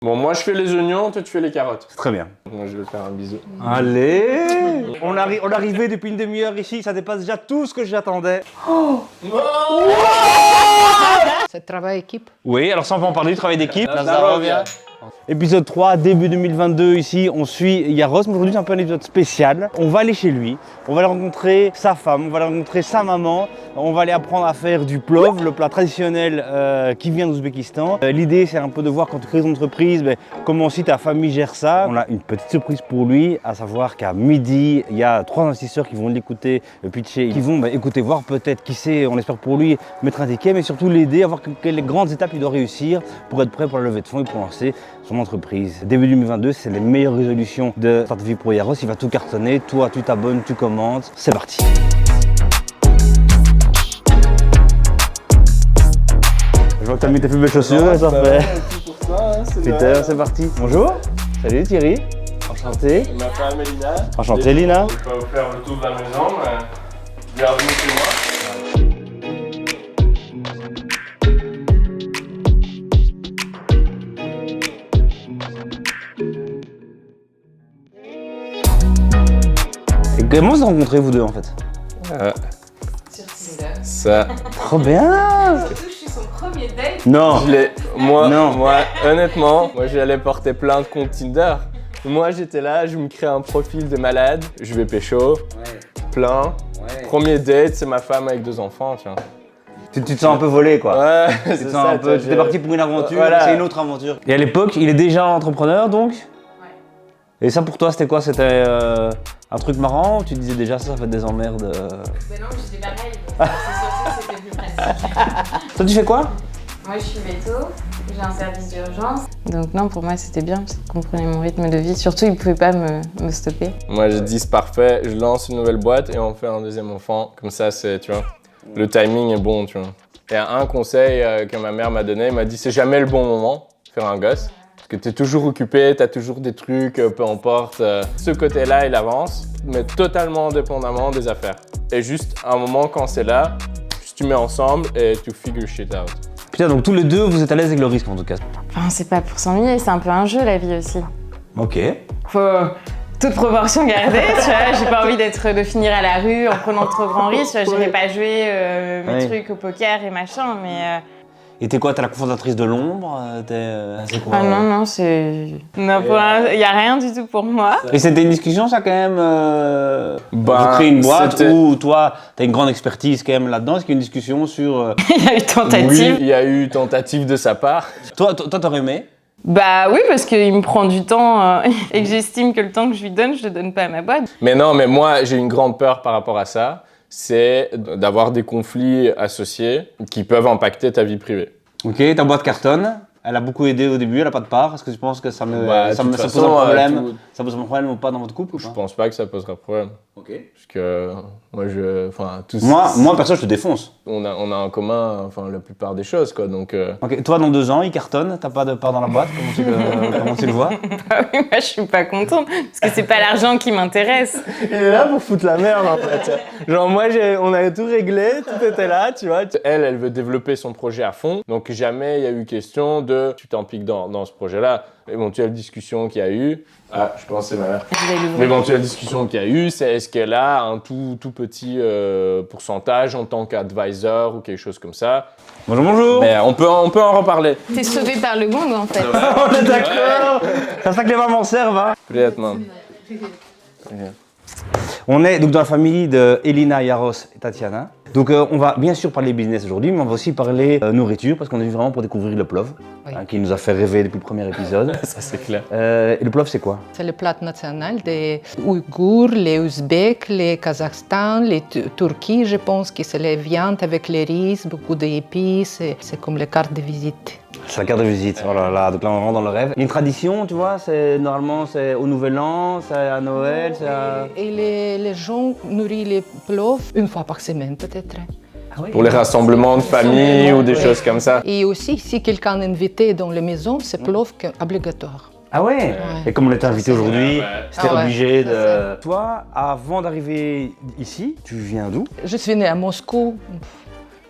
Bon, moi je fais les oignons, toi tu fais les carottes. Très bien. Moi je vais faire un bisou. Allez, on arrivait depuis une demi-heure ici, ça dépasse déjà tout ce que j'attendais. C'est le travail équipe. Oui, alors sans en parler du travail d'équipe. Nazdarovia. Épisode 3, début 2022 ici, on suit Yaros, mais aujourd'hui c'est un peu un épisode spécial. On va aller chez lui, on va aller rencontrer sa femme, on va aller rencontrer sa maman, on va aller apprendre à faire du plov, le plat traditionnel qui vient d'Ouzbékistan. L'idée c'est un peu de voir quand tu crées ton entreprise, comment aussi ta famille gère ça. On a une petite surprise pour lui, à savoir qu'à midi, il y a 3 investisseurs qui vont l'écouter, pitcher, qui vont écouter, voir peut-être, qui sait, on espère pour lui, mettre un ticket, mais surtout l'aider à voir quelles grandes étapes il doit réussir pour être prêt pour la levée de fonds et pour lancer son entreprise. Début 2022, c'est les meilleures résolutions de Start Vie pour Yaros. Il va tout cartonner. Toi, tu t'abonnes, tu commentes. C'est parti. Je vois que tu as mis tes plus belles chaussures. Ça fait. Peter, c'est parti. Bonjour. Salut Thierry. Enchanté. Ma femme Elina. Enchanté Lina. Je peux vous faire le tour de la maison. Bienvenue chez moi. Comment vous rencontrez vous deux en fait? Sur Tinder. Ça. Trop bien. Surtout, je suis son premier date. Non. Moi, honnêtement, j'allais porter plainte contre Tinder. Moi, j'étais là, je me crée un profil de malade, je vais pécho, plein. Premier date, c'est ma femme avec 2 enfants, tiens. Tu te sens un peu volé quoi. Ouais, Tu c'est te ça. sens un peu. Tu es parti pour une aventure, Voilà. c'est une autre aventure. Et à l'époque, il est déjà entrepreneur donc? Et ça pour toi c'était quoi? C'était un truc marrant ou tu disais déjà ça fait des emmerdes Ben non, j'étais pareil. C'est surtout que c'était plus pratique. Toi tu fais quoi? Moi, je suis veto. J'ai un service d'urgence. Donc non, pour moi, c'était bien parce qu'il comprenait mon rythme de vie. Surtout, il pouvait pas me stopper. Moi, je dis c'est parfait, je lance une nouvelle boîte et on fait un deuxième enfant. Comme ça, c'est, tu vois, le timing est bon, tu vois. Et un conseil que ma mère m'a donné, elle m'a dit c'est jamais le bon moment de faire un gosse. Parce que t'es toujours occupé, t'as toujours des trucs, peu importe. Ce côté-là, il avance, mais totalement indépendamment des affaires. Et juste un moment, quand c'est là, tu mets ensemble et tu figure shit out. Putain donc tous les deux vous êtes à l'aise avec le risque en tout cas. Enfin, c'est pas pour s'ennuyer, c'est un peu un jeu, la vie aussi. Ok. Faut toute proportion garder, tu vois. J'ai pas envie de finir à la rue en prenant trop grand risque. J'irai pas jouer mes trucs au poker et machin, mais... Et t'es quoi? T'es la cofondatrice de l'ombre? C'est quoi? Ah non, c'est... Non, y a rien du tout pour moi. Et c'était une discussion ça quand même Bah, vous créez une boîte c'était- où toi t'as une grande expertise quand même là-dedans. Est-ce qu'il y a une discussion sur... Il y a eu tentative. Oui, il y a eu tentative de sa part. Toi t'aurais aimé? Bah oui, parce qu'il me prend du temps et que j'estime que le temps que je lui donne, je le donne pas à ma boîte. Mais non, mais moi, j'ai une grande peur par rapport à ça. C'est d'avoir des conflits associés qui peuvent impacter ta vie privée. Ok, ta boîte cartonne. Elle a beaucoup aidé au début, elle a pas de part. Est-ce que tu penses que ça Bah, ça de toute pose façon, un problème tout- Ça pose un problème ou pas dans votre couple ou Je pas? pense pas que ça posera problème. Ok. Parce que moi, tous, Moi perso je te défonce. on a en commun, la plupart des choses, quoi. Donc, Ok, toi dans 2 ans il cartonne, t'as pas de part dans la boîte, comment tu le vois? Bah oui, moi je suis pas contente, parce que c'est pas l'argent qui m'intéresse. il est là pour foutre la merde, en fait. Genre, moi, on avait tout réglé, tout était là, tu vois. Elle veut développer son projet à fond. Donc, jamais il y a eu question de tu t'impliques dans ce projet-là. L'éventuelle discussion qu'il y a eu, je pense que c'est ma mère. Je vais l'ouvrir. L'éventuelle discussion qu'il y a eu, c'est est-ce qu'elle a un tout petit pourcentage en tant qu'advisor ou quelque chose comme ça. Bonjour. Mais on peut en reparler. T'es sauvé par le gong en fait. On est d'accord. C'est ça que les mamans servent hein. Complètement. On est donc dans la famille de Elina, Yaros et Tatiana. Donc on va bien sûr parler business aujourd'hui, mais on va aussi parler nourriture parce qu'on est venu vraiment pour découvrir le plov, Oui. qui nous a fait rêver depuis le premier épisode. Ça, c'est clair. Et le plov c'est quoi? C'est le plat national des Ouïghours, les Ouzbeks, les Kazakhstan, les Turquie, je pense que c'est les viandes avec les riz, beaucoup d'épices. C'est comme les cartes de visite. C'est la carte de visite, oh là là, donc là on rentre dans le rêve. Il y a une tradition, tu vois, normalement c'est au Nouvel An, c'est à Noël, c'est à... Et les gens nourrissent les plov une fois par semaine peut-être. Pour les rassemblements de famille ou des Oui. choses comme ça. Et aussi, si quelqu'un est invité dans la maison, c'est plov obligatoire. Ah ouais, Et comme on était invité aujourd'hui, c'était Ah ouais, obligé de... c'est Toi, avant d'arriver ici, tu viens d'où? Je suis née à Moscou.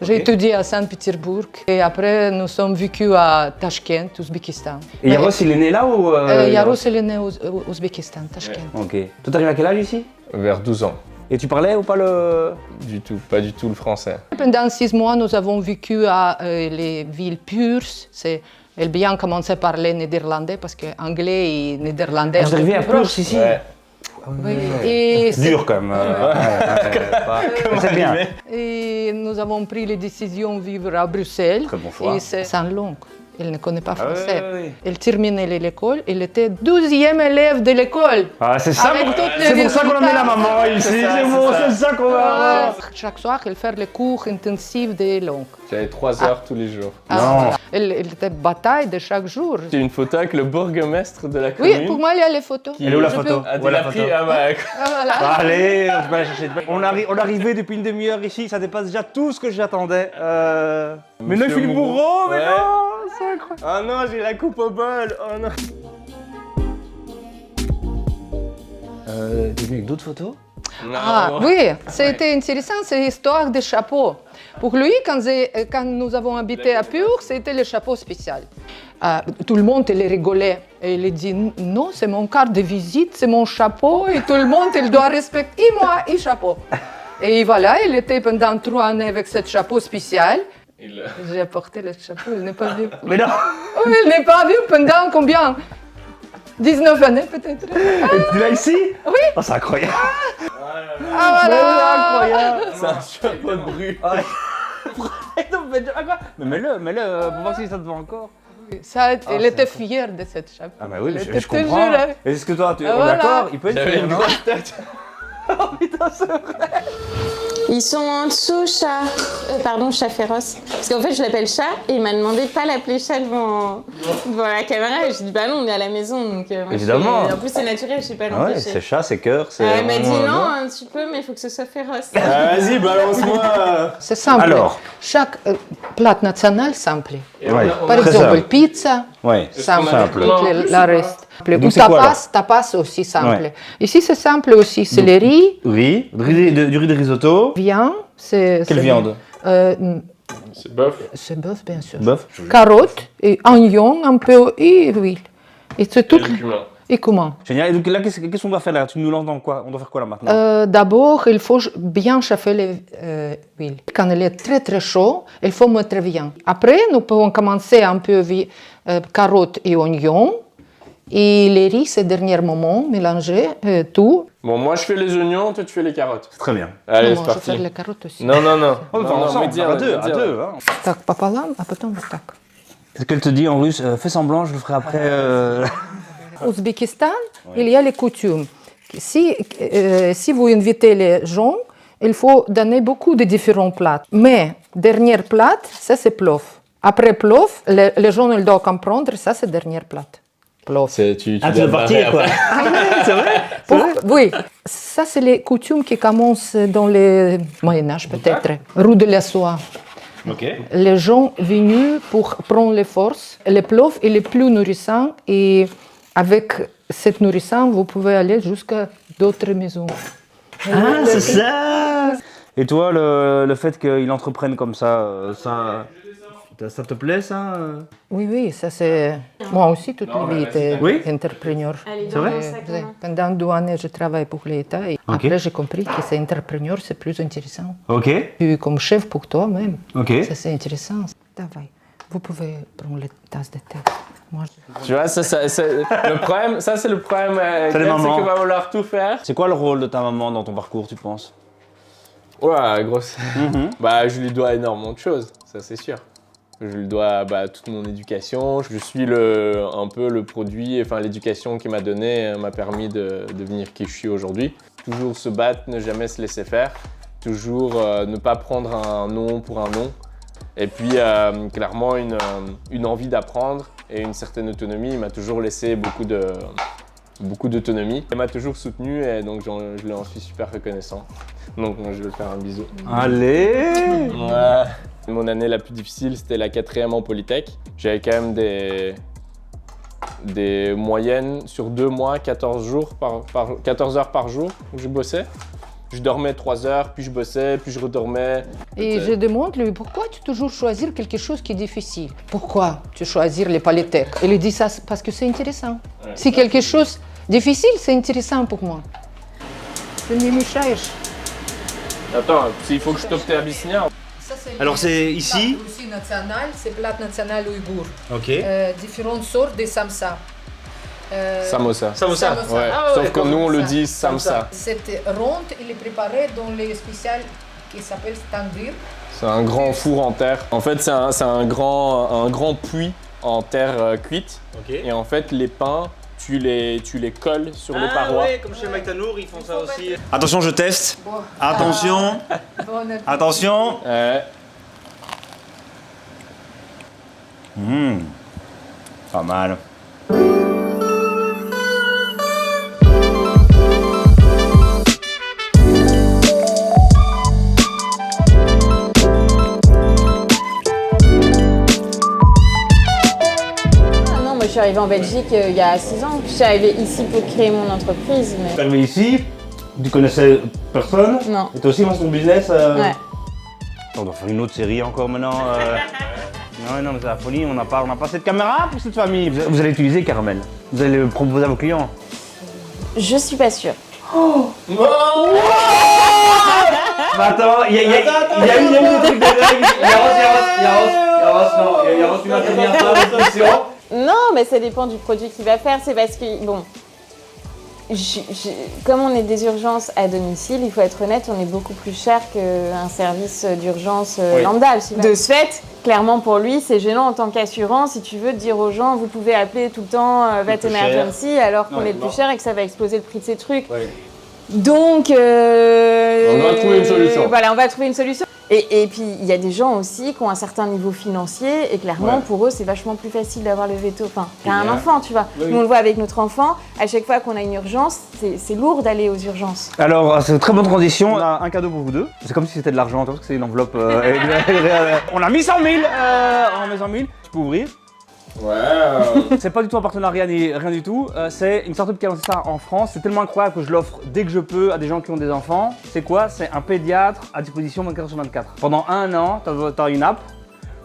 J'ai étudié à Saint-Pétersbourg et après nous sommes vécus à Tachkent, Ouzbékistan. Et Yaros, il est né là ou Yaros, il est né au Ouzbékistan, Tachkent. Ok. Toi, t'arrives à quel âge ici? Vers 12 ans. Et tu parlais ou pas le... Du tout, pas du tout le français. Pendant 6 mois, nous avons vécu à les villes Puurs. Elle bien commencé à parler néerlandais parce que anglais et néerlandais. Vous arrivez à Puurs ici? Ouais. Oui. Et Dur quand même. C'est bien. Et nous avons pris la décision de vivre à Bruxelles. Très bon choix. Et c'est sans langue. Elle ne connaît pas Ah ouais, français. ouais, ouais. Elle terminait l'école. Elle était 12e élève de l'école. Ah, c'est ça. Avec toutes les C'est pour ça qu'on a mis la résultats. maman ici. C'est ça qu'on a. Chaque soir, elle fait les cours intensifs de langue. J'avais 3 heures tous les jours. Non. Elle était bataille de chaque jour. J'ai une photo avec le bourgmestre de la commune. Oui, pour moi, il y a les photos. Elle est où la Je photo? peux- Ah, tu Ouais, la l'as pris? photo. Ah bah, Ah, voilà. Allez, je vais la chercher. On est arrivé depuis une demi-heure ici, ça dépasse déjà tout ce que j'attendais. Mais non, Monsieur Philippe Bourreau, mais Ouais. non, c'est incroyable. Oh non, j'ai la coupe au bol. Oh non. T'es venu avec d'autres photos? Ah, oui, c'était intéressant, c'est l'histoire des chapeaux. Pour lui, quand nous avons habité à Pur, c'était le chapeau spécial. Tout le monde il rigolait et il dit non, c'est mon carte de visite, c'est mon chapeau et tout le monde il doit respecter moi et chapeau. Et voilà, il était pendant 3 années avec ce chapeau spécial. J'ai apporté le chapeau, il n'est pas vu. Mais non. Oh, il n'est pas vu pendant combien 19 années peut-être. Tu l'as ici? Oui. Oh, c'est incroyable. Ah Mais c'est voilà. incroyable. C'est un chapeau de bru. Mais mets-le, pour voir si ça te va encore. Ça, Ah, elle était fière de cette chapeau. Ah bah oui, Elle je était comprends. toujours là. Est-ce que toi, tu es Ah, voilà. d'accord? Il peut être J'avais fier, une non? grosse tête. Ils sont en dessous, chat. Pardon, chat féroce. Parce qu'en fait, je l'appelle chat et il m'a demandé de pas l'appeler chat devant la caméra. Et je dis, bah non, on est à la maison. Donc, moi, Évidemment. En plus, c'est naturel, je sais pas Ah ouais, l'empêcher. c'est chat, c'est cœur, c'est... Elle m'a dit vraiment, non, bien. un petit peu, mais il faut que ce soit féroce. Ah, vas-y, balance-moi. C'est simple. Alors. Chaque plat national simple. Ouais. Par Très exemple, simple. pizza, Ouais, simple. simple. Tout le reste. Donc, Ou c'est quoi, tapas aussi simple. Ouais. Ici, c'est simple aussi. C'est le riz, Riz, du riz de risotto. viande. Quelle viande? C'est bof. C'est bœuf, bien sûr. Bœuf. Carottes et oignons un peu et huile. Et c'est tout. Et comment Génial. Et donc là, qu'est-ce qu'on doit faire là? Tu nous lances dans quoi? On doit faire quoi là maintenant? D'abord, il faut bien chauffer l'huile. Quand elle est très très chaud, il faut mettre bien. Après, nous pouvons commencer un peu carottes et oignons. Et les riz, c'est le dernier moment, mélanger tout. Bon, moi je fais les oignons, toi tu fais les carottes. Très bien. Allez, Non, c'est je vais parti. faire les carottes aussi. Non, non, non. On va faire Non, non, ensemble, médias, à deux, médias. hein. Так, пополам, а потом вот так. Est-ce qu'elle te dit en russe, fais semblant, je le ferai après Au Ouzbékistan, il y a les coutumes. Si vous invitez les gens, il faut donner beaucoup de différents plats. Mais, dernier plat, ça c'est plov. Après plov, les gens ils doivent comprendre, ça c'est dernier plat. Plov. Tu Ah, tu dois veux partir barrer quoi? après. C'est vrai? Oui, ça c'est les coutumes qui commencent dans le Moyen-Âge peut-être. Rue de la Soie. Ok. Les gens venus pour prendre les forces. Le plov il est plus nourrissant et avec cette nourrissance, vous pouvez aller jusqu'à d'autres maisons. Ah, c'est ça! Et toi, le fait qu'il entreprenne comme ça, ça te plaît ça? Oui, ça c'est... Moi aussi, toute la vie, j'étais Oui. entrepreneur. Allez, C'est vrai? viens, on sac, maman. Pendant 2 années, je travaille pour l'État et Ok. après, j'ai compris que c'est entrepreneur, c'est plus intéressant. Ok. Tu es comme chef pour toi-même. Ok. Ça, c'est intéressant. Давай. Vous pouvez prendre les tasses de thé. Moi, Tu vois, le problème, ça c'est le problème, C'est les c'est mamans. qu'il va vouloir tout faire. C'est quoi le rôle de ta maman dans ton parcours, tu penses? Ouais, grosse. Bah, je lui dois énormément de choses, ça c'est sûr. Je lui dois toute mon éducation. Je suis un peu le produit, enfin l'éducation qu'il m'a donné m'a permis de devenir qui je suis aujourd'hui. Toujours se battre, ne jamais se laisser faire. Toujours ne pas prendre un non pour un non. Et puis clairement une envie d'apprendre et une certaine autonomie. Il m'a toujours laissé beaucoup d'autonomie. Il m'a toujours soutenu et donc je lui en suis super reconnaissant. Donc moi, je vais lui faire un bisou. Allez! Ouais. Mon année la plus difficile, c'était la 4e en Polytech. J'avais quand même des moyennes sur 2 mois, 14 heures par jour où je bossais. Je dormais 3 heures, puis je bossais, puis je redormais. Et je demande lui, pourquoi tu toujours choisir quelque chose qui est difficile? Pourquoi tu choisir les palétech? Il dit ça parce que c'est intéressant. Ouais. Si quelque chose difficile, c'est intéressant pour moi. Ты не мешаешь. Attends, s'il faut que je t'opte Abyssinia. Alors, c'est ici? Russie nationale, c'est plat national ouïghour. Ok. Différentes sortes de samsa. Samosa. Samosa. Ouais. Ah ouais, Sauf que nous on le Samsa. dit samsa. Cette ronde, il est préparé dans les spécial qui s'appelle tandir. C'est un grand four en terre. En fait, c'est un grand puits en terre cuite. Ok. Et en fait, les pains, tu les colles sur les parois. Ouais, comme chez Maïtanour, ils font ça aussi. Attention, je teste. Bon. Attention. Bon appétit. Attention. Pas mal. Ah non, moi je suis arrivée en Belgique il y a 6 ans. Je suis arrivée ici pour créer mon entreprise, mais... T'es arrivé ici, tu connaissais personne. Non. Et toi aussi, moi, c'est ton business. Ouais. On doit faire une autre série encore maintenant. Non, mais c'est la folie, on n'a pas cette caméra pour cette famille. Vous allez utiliser Caramel. Vous allez le proposer à vos clients. Je suis pas sûre. Bah attends, il y a eu des trucs de dingue. Yaros, tu vas tenir ça, attention. Non, mais ça dépend du produit qu'il va faire. C'est parce que, bon, comme on est des urgences à domicile, il faut être honnête, on est beaucoup plus cher qu'un service d'urgence lambda. De ce fait, clairement pour lui, c'est gênant en tant qu'assurance, si tu veux, de dire aux gens, vous pouvez appeler tout le temps Vet Emergency, alors qu'on est le plus cher et que ça va exploser le prix de ces trucs. Ouais. Donc, On va trouver une solution. Voilà, on va trouver une solution. Et puis, il y a des gens aussi qui ont un certain niveau financier et clairement, pour eux, c'est vachement plus facile d'avoir le veto. Enfin, t'as un enfant, tu vois. Oui. Nous, on le voit avec notre enfant. À chaque fois qu'on a une urgence, c'est lourd d'aller aux urgences. Alors, c'est une très bonne transition. On a un cadeau pour vous deux. C'est comme si c'était de l'argent, parce que c'est une enveloppe. On a mis 100 000. On a mis 100 000. Tu peux ouvrir. Ouais. C'est pas du tout un partenariat ni rien du tout. C'est une startup qui a lancé ça en France. C'est tellement incroyable que je l'offre dès que je peux à des gens qui ont des enfants. C'est quoi? C'est un pédiatre à disposition 24/24. Pendant un an, t'as une app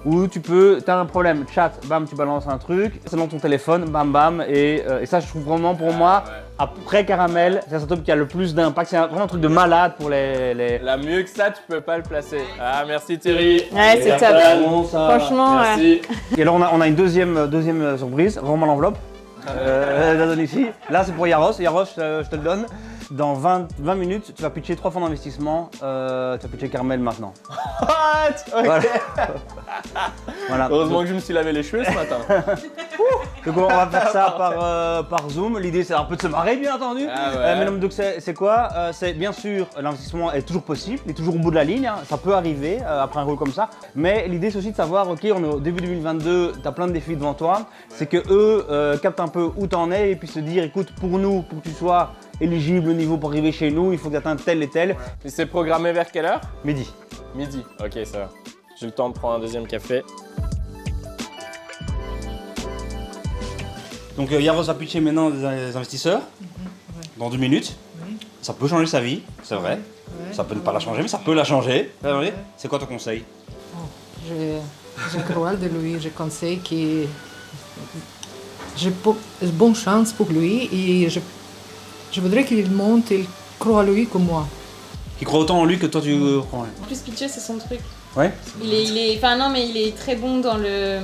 où t'as un problème, chat, bam, tu balances un truc, c'est dans ton téléphone, bam, bam, et ça, je trouve vraiment pour moi, après Caramel, c'est la startup qui a le plus d'impact. C'est vraiment un truc de malade pour les... Là, mieux que ça, tu peux pas le placer. Ah, merci Thierry. Ouais, c'est top. Franchement, Merci. Et alors, on a une deuxième surprise, vraiment l'enveloppe. Je la donne ici. Là, c'est pour Yaros. Yaros, je te le donne. Dans 20 minutes, tu vas pitcher 3 fonds d'investissement. Tu vas pitcher Caramel maintenant. What? Ok. Voilà. Voilà. Heureusement que je me suis lavé les cheveux ce matin. Donc on va faire ça par Zoom. L'idée c'est un peu de se marrer bien entendu. Ah ouais. Mais non, donc c'est quoi? C'est bien sûr l'investissement est toujours possible, il est toujours au bout de la ligne, hein. Ça peut arriver après un rôle comme ça. Mais l'idée c'est aussi de savoir, ok, on est au début 2022, tu as plein de défis devant toi. C'est que eux captent un peu où t'en es et puis se dire écoute, pour nous, pour que tu sois éligible au niveau pour arriver chez nous, il faut que tu atteignes tel et tel. Et c'est programmé vers quelle heure? Midi. Midi. Ok, ça va. J'ai le temps de prendre un deuxième café. Donc Yaros va pitcher maintenant des investisseurs dans 2 minutes. Ça peut changer sa vie, c'est vrai. Ça peut ne pas la changer, mais ça peut la changer. C'est quoi ton conseil? Je crois de lui, je conseille que j'ai bonne chance pour lui et je voudrais qu'il monte, il croit en lui comme moi. Qui croit autant en lui que toi tu crois en lui. En plus, pitcher, c'est son truc. Ouais. Enfin non, mais il est très bon dans le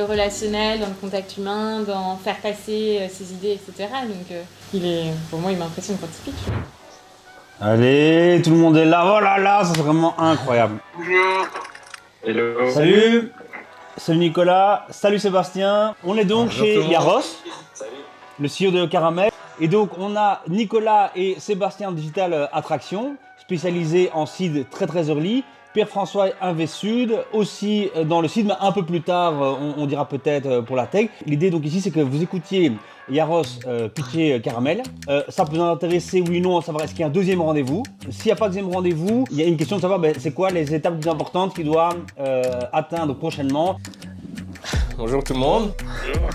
relationnel, dans le contact humain, dans faire passer ses idées, etc. Donc, pour moi, il m'impressionne quand il pitch. Allez, tout le monde est là. Oh là là, ça c'est vraiment incroyable. Bonjour. Hello. Salut. Salut Nicolas. Salut Sébastien. On est donc chez Yaros, le CEO de Caramel. Et donc on a Nicolas et Sébastien Digital Attraction, spécialisés en seed très early. Pierre-François Invest-Sud, aussi dans le seed, mais un peu plus tard, on dira peut-être pour la tech. L'idée donc ici, c'est que vous écoutiez Yaros pitcher Caramel. Ça peut vous intéresser, oui ou non, à savoir est-ce qu'il y a un deuxième rendez-vous. S'il n'y a pas de deuxième rendez-vous, il y a une question de savoir c'est quoi les étapes plus importantes qu'il doit atteindre prochainement. Bonjour tout le monde. Bonjour.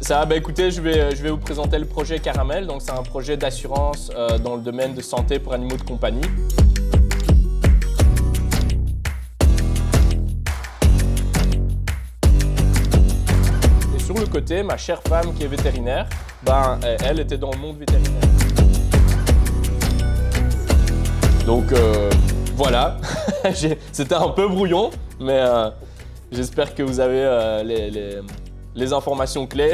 Ça va, bah écoutez, je vais vous présenter le projet Caramel. Donc c'est un projet d'assurance dans le domaine de santé pour animaux de compagnie. Et sur le côté, ma chère femme qui est vétérinaire, ben elle était dans le monde vétérinaire. Donc voilà, c'était un peu brouillon, mais j'espère que vous avez les informations clés.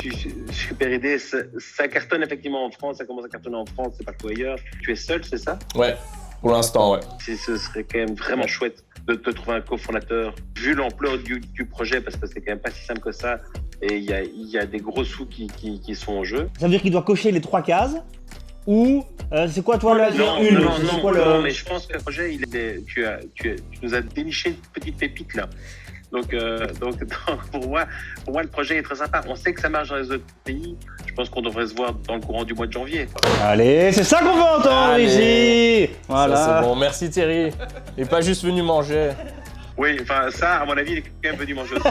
Super idée. Ça cartonne effectivement en France, ça commence à cartonner en France, c'est partout ailleurs. Tu es seul, c'est ça? Ouais, pour l'instant, ouais. Ce serait quand même vraiment chouette de te trouver un cofondateur, vu l'ampleur du projet, parce que c'est quand même pas si simple que ça. Et il y a des gros sous qui sont en jeu. Ça veut dire qu'il doit cocher les 3 cases ou c'est quoi toi là? Non, mais je pense que le projet, tu nous as déniché une petite pépite là. Donc pour moi, le projet est très sympa. On sait que ça marche dans les autres pays. Je pense qu'on devrait se voir dans le courant du mois de janvier. Allez, c'est ça qu'on veut entendre ici. Voilà. Ça, c'est bon, merci Thierry. Il n'est pas juste venu manger. Oui, enfin ça, à mon avis, il est quand même venu manger aussi.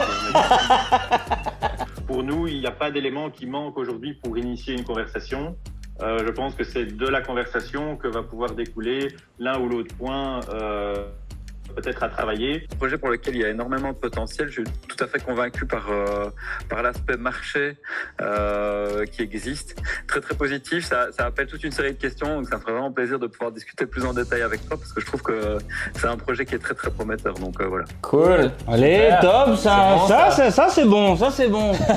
Pour nous, il n'y a pas d'élément qui manque aujourd'hui pour initier une conversation. Je pense que c'est de la conversation que va pouvoir découler l'un ou l'autre point peut-être à travailler. Un projet pour lequel il y a énormément de potentiel. Je suis tout à fait convaincu par l'aspect marché qui existe. Très très positif, ça appelle toute une série de questions, donc ça me ferait vraiment plaisir de pouvoir discuter plus en détail avec toi parce que je trouve que c'est un projet qui est très très prometteur, donc voilà. Cool. Allez, Super. top, ça c'est bon.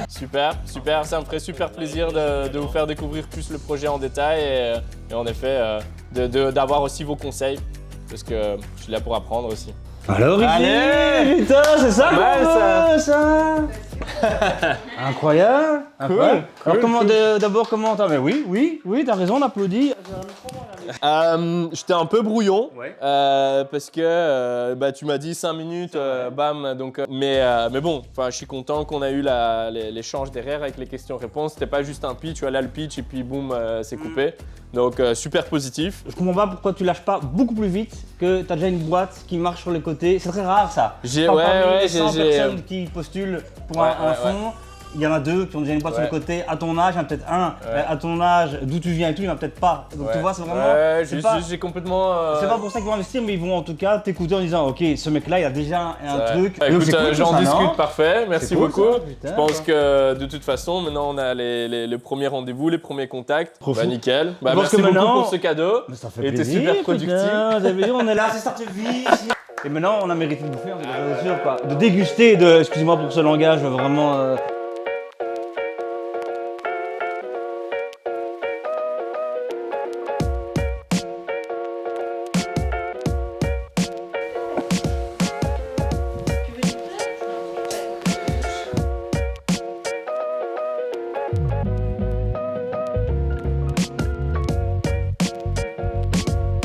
Super, ça me ferait super plaisir de vous faire découvrir plus le projet en détail et en effet d'avoir aussi vos conseils parce que je suis là pour apprendre aussi. Alors ici, Allez, putain, c'est ça mal, qu'on veut, ça. Incroyable. Cool. Alors d'abord comment t'as... Mais oui, t'as raison, on applaudit. J'étais un peu brouillon Ouais. parce que tu m'as dit 5 minutes, bam. Donc, mais bon, je suis content qu'on a eu l'échange derrière avec les questions-réponses. C'était pas juste un pitch, là le pitch et puis boum, c'est coupé. Donc super positif. Je comprends pas pourquoi tu lâches pas beaucoup plus vite que t'as déjà une boîte qui marche sur les côtés. C'est très rare ça. Parmi les 100 personnes qui postulent pour un fonds, il y en a 2 qui ont déjà une boîte sur le côté. À ton âge, il y en a peut-être un. À ton âge, d'où tu viens et tout, il y en a peut-être pas. Donc tu vois, c'est vraiment. J'ai complètement. C'est pas pour ça qu'ils vont investir, mais ils vont en tout cas t'écouter en disant ok, ce mec-là, il a déjà un truc. Écoute, c'est cool, j'en ça, discute, non? parfait. Merci C'est cool, beaucoup. ça, putain, je pense que de toute façon, maintenant on a les premiers rendez-vous, les premiers contacts. Trop fou. Nickel. Je pense Merci que beaucoup maintenant- pour ce cadeau. Mais ça fait Et t'es plaisir, super productif. putain, vous avez vu, on est là, c'est sorti vite. Et maintenant, on a mérité de bouffer, c'est sûr, quoi. De déguster, excusez-moi pour ce langage, vraiment.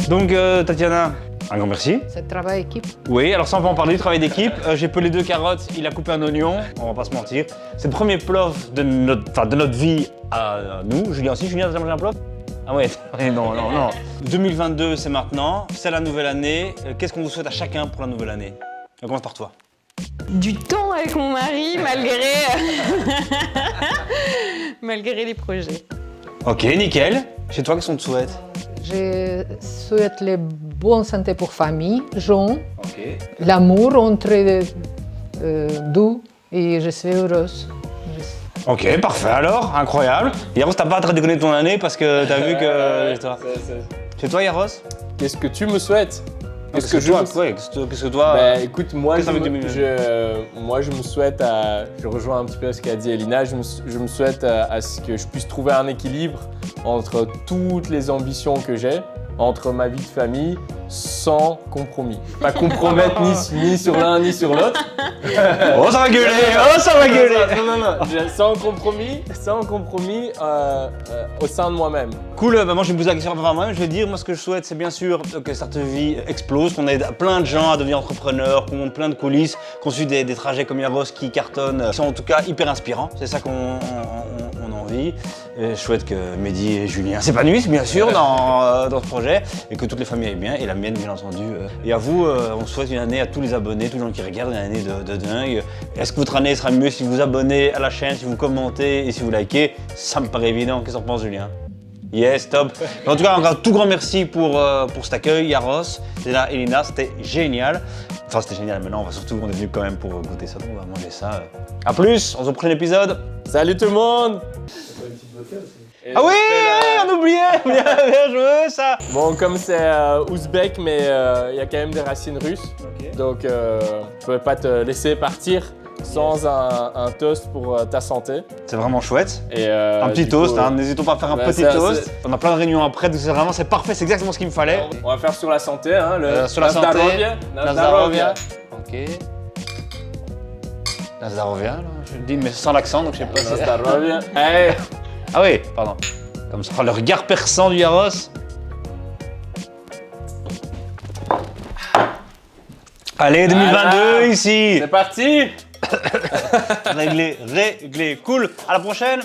Donc, Tatiana, un grand merci. C'est le travail équipe. Oui, alors ça, on peut en parler du travail d'équipe. J'ai pelé 2 carottes, il a coupé un oignon, on va pas se mentir. C'est le premier plov de notre vie à nous. Julien aussi, Julien, t'as déjà mangé un plov? Ah ouais, non. 2022, c'est maintenant, c'est la nouvelle année. Qu'est-ce qu'on vous souhaite à chacun pour la nouvelle année? On commence par toi. Du temps avec mon mari, malgré les projets. Ok, nickel. Chez toi, qu'est-ce qu'on te souhaite? Je souhaite la bonne santé pour famille, gens, Ok. l'amour entre deux et je suis heureuse. Ok, parfait alors, incroyable. Yaros, t'as pas très déconné de ton année parce que t'as vu que... Chez toi, Yaros? Qu'est-ce que tu me souhaites? Qu'est-ce que toi... Écoute, moi qu'est-ce que ça veut dire, moi je me souhaite je rejoins un petit peu ce qu'a dit Elina, je me souhaite à ce que je puisse trouver un équilibre entre toutes les ambitions que j'ai, entre ma vie de famille, sans compromis. Pas compromettre ni sur l'un ni sur l'autre. Oh, ça va gueuler! Non. Sans compromis au sein de moi-même. Cool, moi je vais me poser la question par moi-même. Je vais dire, moi ce que je souhaite, c'est bien sûr que Startevie explose, qu'on aide plein de gens à devenir entrepreneurs, qu'on monte plein de coulisses, qu'on suit des trajets comme Yaros qui cartonnent, qui sont en tout cas hyper inspirants. C'est ça qu'on a envie. vie. Et je souhaite que Mehdi et Julien s'épanouissent bien sûr dans ce projet et que toutes les familles aillent bien et la mienne bien entendu. Et à vous, on souhaite une année à tous les abonnés, tous les gens qui regardent, une année de dingue. Est-ce que votre année sera mieux si vous vous abonnez à la chaîne, si vous commentez et si vous likez? Ça me paraît évident. Qu'est-ce que t'en penses, Julien? Yes, top. En tout cas, un tout grand merci pour cet accueil, Yaros, Zena et Lina, c'était génial. Enfin, c'était génial. Maintenant, on est venu quand même pour goûter ça, donc on va manger ça. A plus, on se voit au prochain épisode. Salut tout le monde. Ah oui, on oubliait. Bien joué, ça. Bon, comme c'est ouzbek, mais il y a quand même des racines russes. Okay. Donc, je peux pas te laisser partir sans un toast pour ta santé. C'est vraiment chouette. Et un petit toast, hein, n'hésitons pas à faire un petit toast. On a plein de réunions après, donc c'est parfait, c'est exactement ce qu'il me fallait. On va faire sur la santé, hein, sur la santé. Nazdarovia. Ok. Nazdarovia, là, je le dis, mais sans l'accent, donc je sais pas. Nazdarovia. Hey. Ah oui, pardon. Comme ça, le regard perçant du Yaros. Allez, 2022 ici. C'est parti. Réglé, cool. À la prochaine.